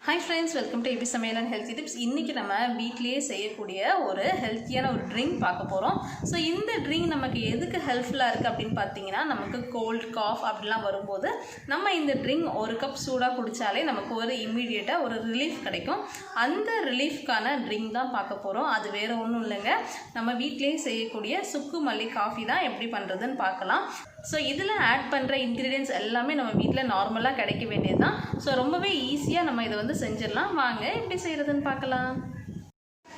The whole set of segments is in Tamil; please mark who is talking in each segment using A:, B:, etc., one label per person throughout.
A: Hi friends, welcome to EBI'S and Healthy Tips. இன்னைக்கு நம்ம வீட்லயே செய்யக்கூடிய ஒரு ஹெல்த்தியான ஒரு ட்ரிங்க் பார்க்க போறோம். ஸோ இந்த ட்ரிங்க் நமக்கு எதுக்கு ஹெல்ப்ஃபுல்லா இருக்கு அப்படின்னு பார்த்தீங்கன்னா, நமக்கு கோல்ட் காஃப் அப்படிலாம் வரும்போது நம்ம இந்த ட்ரிங்க் ஒரு கப் சூடாக குடித்தாலே நமக்கு ஒரு இம்மீடியட்டாக ஒரு ரிலீஃப் கிடைக்கும். அந்த ரிலீஃப்கான ட்ரிங்க் தான் பார்க்க போகிறோம். அது வேறு ஒன்றும் இல்லைங்க, நம்ம வீட்லேயே செய்யக்கூடிய சுக்கு மல்லி காஃபி தான் எப்படி பண்ணுறதுன்னு பார்க்கலாம். ஸோ இதில் ஆட் பண்ணுற இன்க்ரீடியன்ஸ் எல்லாமே நம்ம வீட்டில் நார்மலாக கிடைக்க வேண்டியது தான். ஸோ ரொம்பவே ஈஸியாக நம்ம இதை செஞ்சிடலாம். வாங்க எப்படி செய்கிறதுன்னு பார்க்கலாம்.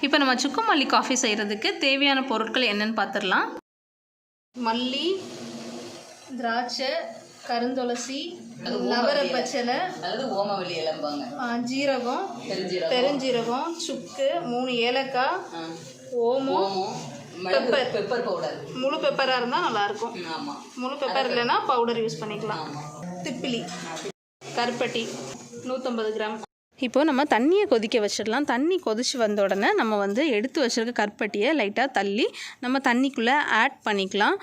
A: இப்போ நம்ம சுக்கு மல்லி காஃபி செய்கிறதுக்கு தேவையான பொருட்கள் என்னென்னு பார்த்துடலாம். மல்லி, திராட்சை, கருந்துளசி, நவர பச்சலை,
B: ஓமவல்லி இலம்பாங்க,
A: ஜீரகம், பெருஞ்சீரகம், சுக்கு, 3 ஏலக்காய், ஓமம், பெப்பர் பவுடர். முழு பெப்பராக இருந்தால் நல்லாயிருக்கும். முழு பெப்பர் இல்லைன்னா பவுடர் யூஸ் பண்ணிக்கலாம். திப்பிலி, கருப்பட்டி 150 கிராம். இப்போது நம்ம தண்ணியை கொதிக்க வச்சிடலாம். தண்ணி கொதிச்சு வந்த உடனே நம்ம எடுத்து வச்சுருக்க கருப்பட்டியை லைட்டாக தள்ளி நம்ம தண்ணிக்குள்ளே ஆட் பண்ணிக்கலாம்.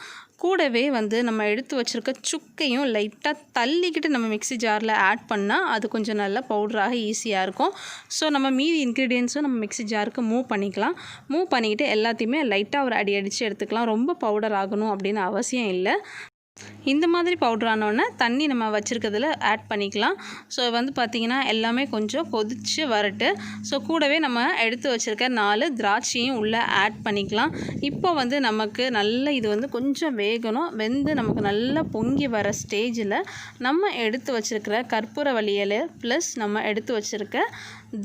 A: கூடவே நம்ம எடுத்து வச்சுருக்க சுக்கையும் லைட்டாக தள்ளிக்கிட்டு நம்ம மிக்ஸி ஜாரில் ஆட் பண்ணால் அது கொஞ்சம் நல்லா பவுடராக ஈஸியாக இருக்கும். ஸோ நம்ம மீதி இன்க்ரீடியன்ஸும் நம்ம மிக்ஸி ஜாருக்கு மூவ் பண்ணிக்கலாம். மூவ் பண்ணிக்கிட்டு எல்லாத்தையுமே லைட்டாக ஒரு அடித்து எடுத்துக்கலாம். ரொம்ப பவுடர் ஆகணும் அப்படின்னு அவசியம் இல்லை. இந்த மாதிரி பவுடர் ஆனோடனே தண்ணி நம்ம வச்சுருக்கிறதுல ஆட் பண்ணிக்கலாம். ஸோ பார்த்திங்கன்னா எல்லாமே கொஞ்சம் கொதித்து வரட்டு. ஸோ கூடவே நம்ம எடுத்து வச்சுருக்க 4 திராட்சையும் உள்ளே ஆட் பண்ணிக்கலாம். இப்போ நமக்கு நல்ல இது கொஞ்சம் வேகணும். வெந்து நமக்கு நல்லா பொங்கி வர ஸ்டேஜில் நம்ம எடுத்து வச்சுருக்கிற கற்பூரவள்ளி இலை ப்ளஸ் நம்ம எடுத்து வச்சுருக்க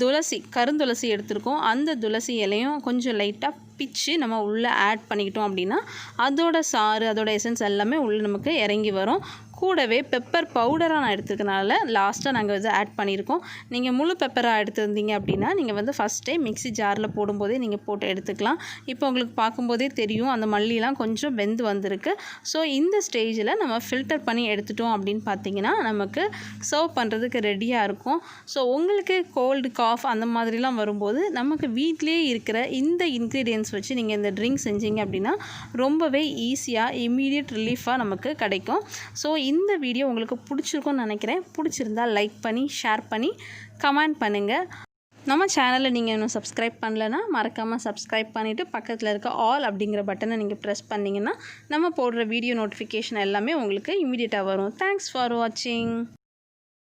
A: துளசி, கருந்துளசி எடுத்துருக்கோம். அந்த துளசி இலையும் கொஞ்சம் லைட்டாக பிச்சு நம்ம உள்ளே ஆட் பண்ணிக்கிட்டோம் அப்படின்னா அதோட சாறு, அதோட எசன்ஸ் எல்லாமே உள்ளே நமக்கு இறங்கி வரும். கூடவே பெப்பர் பவுடராக நான் எடுத்துக்கிறதுனால லாஸ்ட்டாக நாங்கள் ஆட் பண்ணியிருக்கோம். நீங்கள் முழு பெப்பராக எடுத்துருந்தீங்க அப்படின்னா நீங்கள் ஃபஸ்ட்டே மிக்ஸி ஜாரில் போடும்போதே நீங்கள் போட்டு எடுத்துக்கலாம். இப்போ உங்களுக்கு பார்க்கும்போதே தெரியும் அந்த மல்லிலாம் கொஞ்சம் வெந்து வந்திருக்கு. ஸோ இந்த ஸ்டேஜில் நம்ம ஃபில்டர் பண்ணி எடுத்துட்டோம் அப்படின்னு பார்த்தீங்கன்னா நமக்கு சர்வ் பண்ணுறதுக்கு ரெடியாக இருக்கும். ஸோ உங்களுக்கு கோல்டு காஃப் அந்த மாதிரிலாம் வரும்போது நமக்கு வீட்டிலே இருக்கிற இந்த இன்க்ரீடியன்ஸ் வச்சு நீங்கள் இந்த ட்ரிங்க் செஞ்சீங்க அப்படின்னா ரொம்பவே ஈஸியாக இம்மீடியட் ரிலீஃபாக நமக்கு கிடைக்கும். ஸோ இந்த வீடியோ உங்களுக்கு பிடிச்சிருக்கும்னு நினைக்கிறேன். பிடிச்சிருந்தால் லைக் பண்ணி ஷேர் பண்ணி கமெண்ட் பண்ணுங்கள். நம்ம சேனலை நீங்கள் இன்னும் சப்ஸ்கிரைப் பண்ணலைன்னா மறக்காமல் சப்ஸ்கிரைப் பண்ணிவிட்டு பக்கத்தில் இருக்க ஆல் அப்படிங்கிற பட்டனை நீங்கள் ப்ரெஸ் பண்ணிங்கன்னா நம்ம போடுற வீடியோ நோட்டிஃபிகேஷன் எல்லாமே உங்களுக்கு இமீடியட்டாக வரும். தேங்க்ஸ் ஃபார் வாட்சிங்.